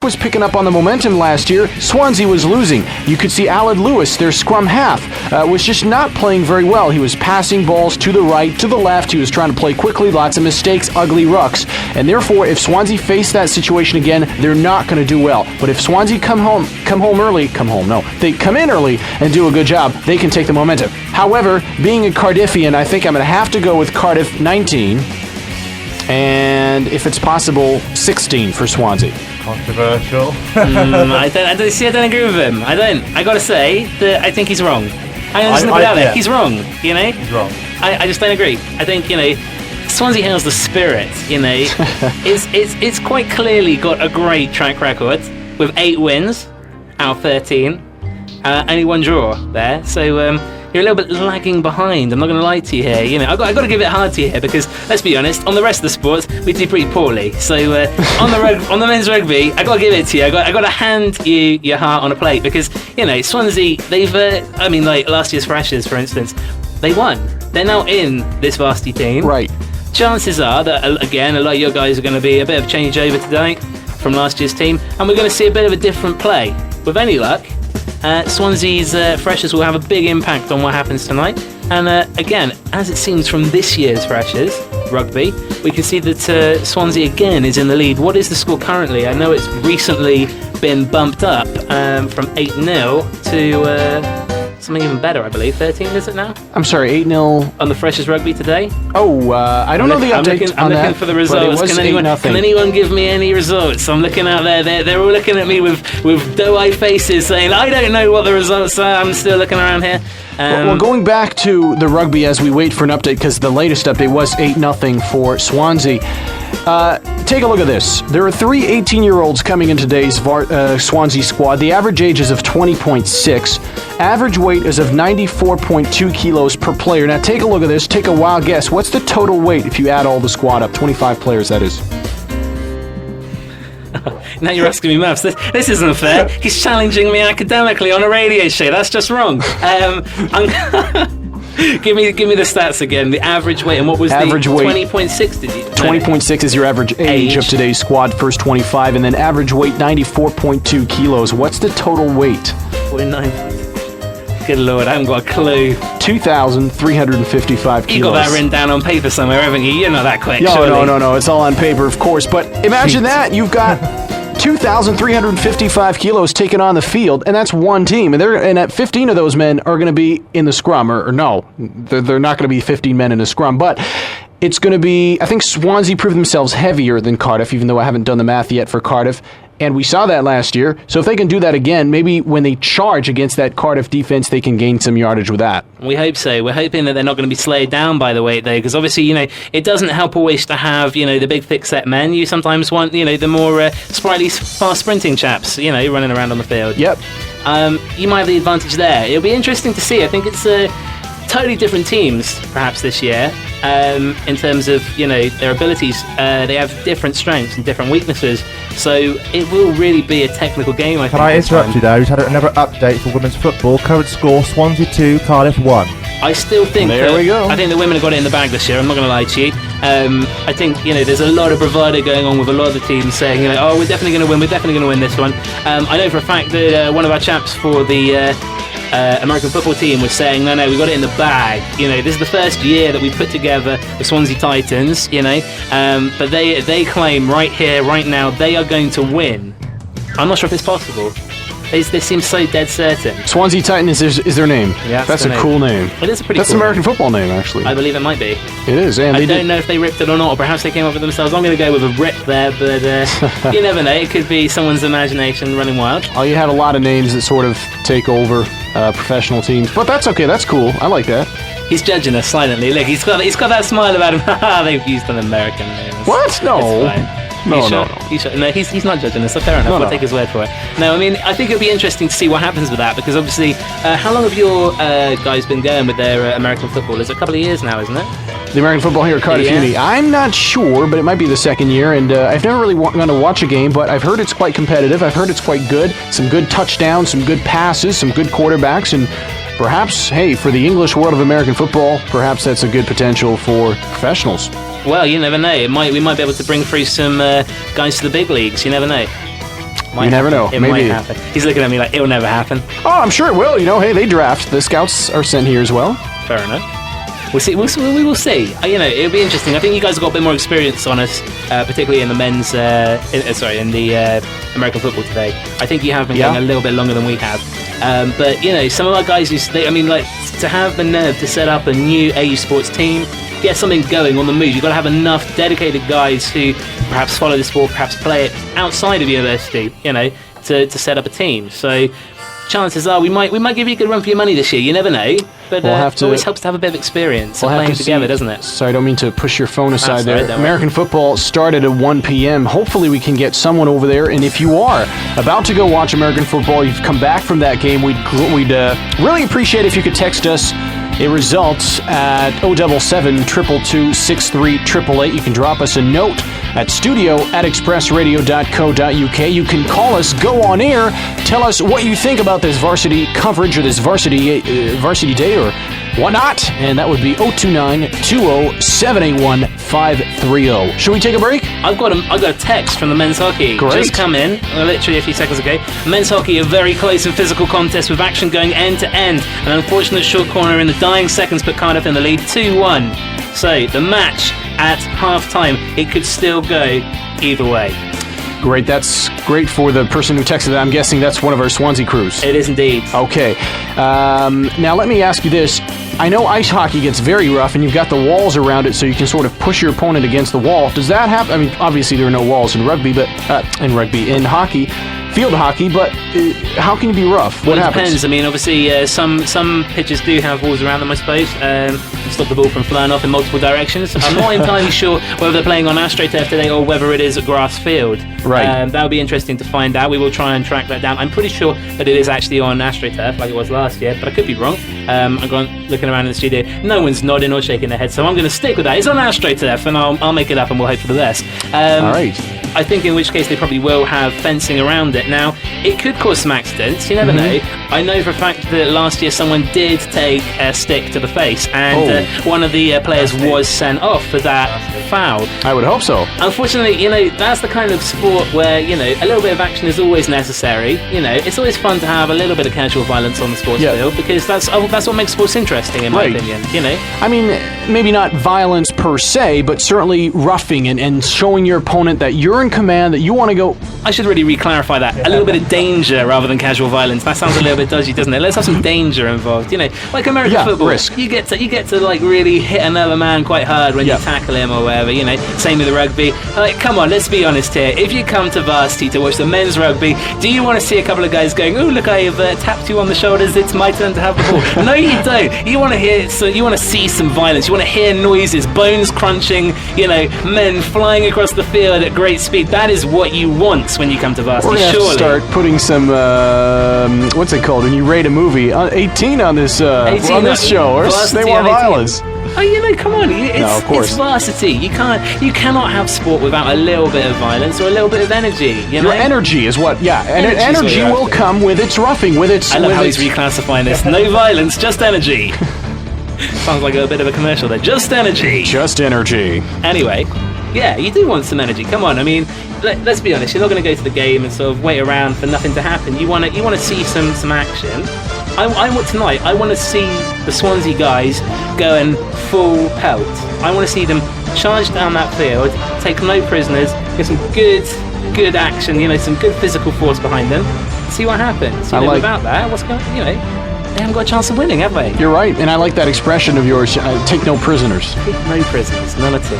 was picking up on the momentum last year. Swansea was losing. You could see Alan Lewis, their scrum half, was just not playing very well. He was passing balls to the right, to the left. He was trying to play quickly, lots of mistakes, ugly rucks. And therefore, if Swansea face that situation again, they're not going to do well. But if Swansea come in early and do a good job, they can take the momentum. However, being a Cardiffian, I think I'm going to have to go with Cardiff 19. And if it's possible, 16 for Swansea. Controversial. I don't agree with him. I gotta say that I think he's wrong. He's wrong, you know? He's wrong. I just don't agree. I think, you know, Swansea has the spirit, you know. it's quite clearly got a great track record with 8 wins out of 13. Only 1 draw there. So, you're a little bit lagging behind. I'm not going to lie to you here. You know, I've got to give it hard to you here because, let's be honest, on the rest of the sports, we do pretty poorly. So on the men's rugby, I've got to give it to you. I've got to hand you your heart on a plate because, you know, Swansea, they've, like last year's Freshers, for instance, they won. They're now in this Varsity team. Right. Chances are that, again, a lot of your guys are going to be a bit of changeover today from last year's team, and we're going to see a bit of a different play. With any luck, Swansea's Freshers will have a big impact on what happens tonight. And again, as it seems from this year's Freshers rugby, we can see that Swansea again is in the lead. What is the score currently? I know it's recently been bumped up from 8-0 to something even better, I believe. 13, is it now? I'm sorry, 8-0. On the Freshers rugby today? Oh, I don't know the update I'm on looking that, for the results. Can anyone give me any results? I'm looking out there. They're all looking at me with doe-eyed faces saying, I don't know what the results are. I'm still looking around here. Well, going back to the rugby as we wait for an update, because the latest update was 8-0 for Swansea. Take a look at this. There are 3 18-year-olds coming in today's Swansea squad. The average age is of 20.6. Average weight is of 94.2 kilos per player. Now take a look at this. Take a wild guess. What's the total weight if you add all the squad up? 25 players, that is. Now you're asking me maths. This isn't fair. He's challenging me academically on a radio show. That's just wrong. Give me the stats again. The average weight, and what was average the weight? 20.6? Did you? 20.6 is your average age of today's squad. First 25, and then average weight 94.2 kilos. What's the total weight? 49. Good Lord, I haven't got a clue. 2,355 kilos. You got that written down on paper somewhere, haven't you? You're not that quick. No. It's all on paper, of course. But imagine that. You've got 2,355 kilos taken on the field, and that's one team. And at 15 of those men are going to be in the scrum. Or no, they're not going to be 15 men in a scrum. But it's going to be, I think Swansea proved themselves heavier than Cardiff, even though I haven't done the math yet for Cardiff. And we saw that last year. So if they can do that again, maybe when they charge against that Cardiff defense, they can gain some yardage with that. We hope so. We're hoping that they're not going to be slayed down by the weight, though, because obviously, you know, it doesn't help always to have, you know, the big thick-set men. You sometimes want, you know, the more sprightly, fast-sprinting chaps, you know, running around on the field. Yep. You might have the advantage there. It'll be interesting to see. I think it's totally different teams, perhaps, this year. In terms of, you know, their abilities. They have different strengths and different weaknesses, so it will really be a technical game, I think. Can I interrupt you there? We've had another update for women's football. Current score, Swansea 2, Cardiff 1. I still think I think the women have got it in the bag this year. I'm not going to lie to you. I think, you know, there's a lot of bravado going on with a lot of the teams saying, you know, oh, we're definitely going to win this one. I know for a fact that one of our chaps for the American football team was saying, no, we got it in the bag. You know, this is the first year that we put together the Swansea Titans, you know, but they claim right here, right now, they are going to win. I'm not sure if it's possible. They seem so dead certain. Swansea Titans is their name. Yeah, that's a cool name. It is a pretty. That's cool an American name. Football name, actually. I believe it might be. It is, and I don't know if they ripped it or not, or perhaps they came up with it themselves. I'm going to go with a rip there, but you never know. It could be someone's imagination running wild. Oh, you had a lot of names that sort of take over professional teams, but that's okay. That's cool. I like that. He's judging us silently. Look, he's got that smile about him. They've used an American name. What? No. No. No, he's not judging us. So fair enough. We'll take his word for it. No, I mean, I think it'll be interesting to see what happens with that, because obviously, how long have your guys been going with their American football? It's a couple of years now, isn't it? The American football here at Cardiff Uni. I'm not sure, but it might be the second year, and I've never really gone to watch a game, but I've heard it's quite competitive. I've heard it's quite good. Some good touchdowns, some good passes, some good quarterbacks, and perhaps, hey, for the English world of American football, perhaps that's a good potential for professionals. Well, you never know. We might be able to bring through some guys to the big leagues. You never know. You never know. It Maybe. might happen. He's looking at me like, it'll never happen. Oh, I'm sure it will. Hey, they draft. The scouts are sent here as well. Fair enough. We'll see. We will see. It'll be interesting. I think you guys have got a bit more experience on us, particularly in the men's. In the American football today. I think you have been going a little bit longer than we have. But some of our guys to have the nerve to set up a new AU Sports team, get something going on the move. You've got to have enough dedicated guys who perhaps follow the sport, perhaps play it outside of university. To set up a team. So chances are we might give you a good run for your money this year. You never know. But it always helps to have a bit of experience playing together, doesn't it? Sorry, I don't mean to push your phone aside there. Right, American football started at 1 p.m. Hopefully we can get someone over there. And if you are about to go watch American football, you've come back from that game, we'd really appreciate if you could text us a result at 077-222-63888. You can drop us a note at studio@expressradio.co.uk. You can call us, go on air, tell us what you think about this varsity coverage or this varsity day or whatnot, and that would be 029-20-781-530. Should we take a break? I've got a text from the men's hockey. Great. Just come in, literally a few seconds ago. Men's hockey, a very close and physical contest with action going end to end. An unfortunate short corner in the dying seconds put Cardiff in the lead 2-1. So the match at half-time, it could still go either way. Great, that's great for the person who texted that. I'm guessing that's one of our Swansea crews. It is indeed. Okay. Now let me ask you this. I know ice hockey gets very rough and you've got the walls around it so you can sort of push your opponent against the wall. Does that happen? I mean, obviously there are no walls in rugby, but in hockey, field hockey, but how can you be rough? What happens? It depends. I mean, obviously, some pitches do have walls around them, I suppose, to stop the ball from flying off in multiple directions. I'm not entirely sure whether they're playing on AstroTurf today or whether it is a grass field. Right. That would be interesting to find out. We will try and track that down. I'm pretty sure that it is actually on AstroTurf, like it was last year, but I could be wrong. I'm looking around in the studio. No one's nodding or shaking their head, so I'm going to stick with that. It's on AstroTurf, and I'll make it up, and we'll hope for the best. All right. I think in which case they probably will have fencing around it. Now, it could cause some accidents, you never know. I know for a fact that last year someone did take a stick to the face, and one of the players was sent off for that foul. I would hope so. Unfortunately, that's the kind of sport where, a little bit of action is always necessary. It's always fun to have a little bit of casual violence on the sports field, because that's what makes sports interesting, in my opinion, I mean, maybe not violence per se, but certainly roughing and showing your opponent that you're in command, that you want to go. I should really re-clarify that. A little bit of danger rather than casual violence. That sounds a little bit dodgy, doesn't it? Let's have some danger involved. Like American football, risk. You get to like really hit another man quite hard when you tackle him or whatever. Same with the rugby. Come on, let's be honest here. If you come to Varsity to watch the men's rugby, do you want to see a couple of guys going, "Oh, look, I have tapped you on the shoulders. It's my turn to have the ball"? No, you don't. You want to hear. So you want to see some violence. You want to hear noises, bones crunching. Men flying across the field at great speed. That is what you want when you come to Varsity. We're going to have to start putting some, what's it called, when you rate a movie, 18 on this show, or they want violence. Oh, come on, of course. It's Varsity. You cannot have sport without a little bit of violence or a little bit of energy. Your energy is what, and energy will come with its roughing, with its. I love how he's reclassifying this. No violence, just energy. Sounds like a bit of a commercial there. Just energy. Just energy. Anyway. Yeah, you do want some energy. Come on, I mean, let's be honest. You're not going to go to the game and sort of wait around for nothing to happen. You want to see some action. I want tonight. I want to see the Swansea guys going full pelt. I want to see them charge down that field, take no prisoners, get some good action. Some good physical force behind them. See what happens. Without that, what's going? They haven't got a chance of winning, have they? You're right, and I like that expression of yours. Take no prisoners. Take no prisoners, none at all.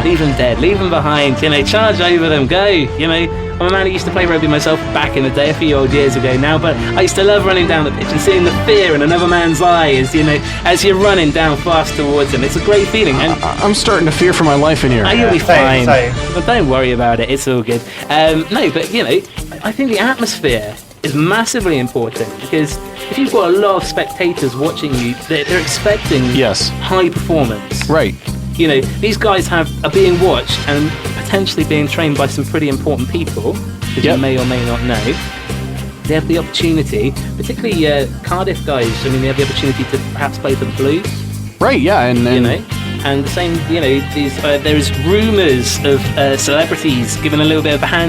Leave them dead, leave them behind, charge over them, go, I'm a man who used to play rugby myself back in the day, a few old years ago now, but I used to love running down the pitch and seeing the fear in another man's eyes, as you're running down fast towards him. It's a great feeling. And I'm starting to fear for my life in here. You'll be fine. But don't worry about it, it's all good. I think the atmosphere is massively important, because if you've got a lot of spectators watching you, they're expecting high performance. Right. These guys are being watched and potentially being trained by some pretty important people, that you may or may not know. They have the opportunity, particularly Cardiff guys, they have the opportunity to perhaps play for the Blues. Right, yeah, and the same, there's rumours of celebrities giving a little bit of a hand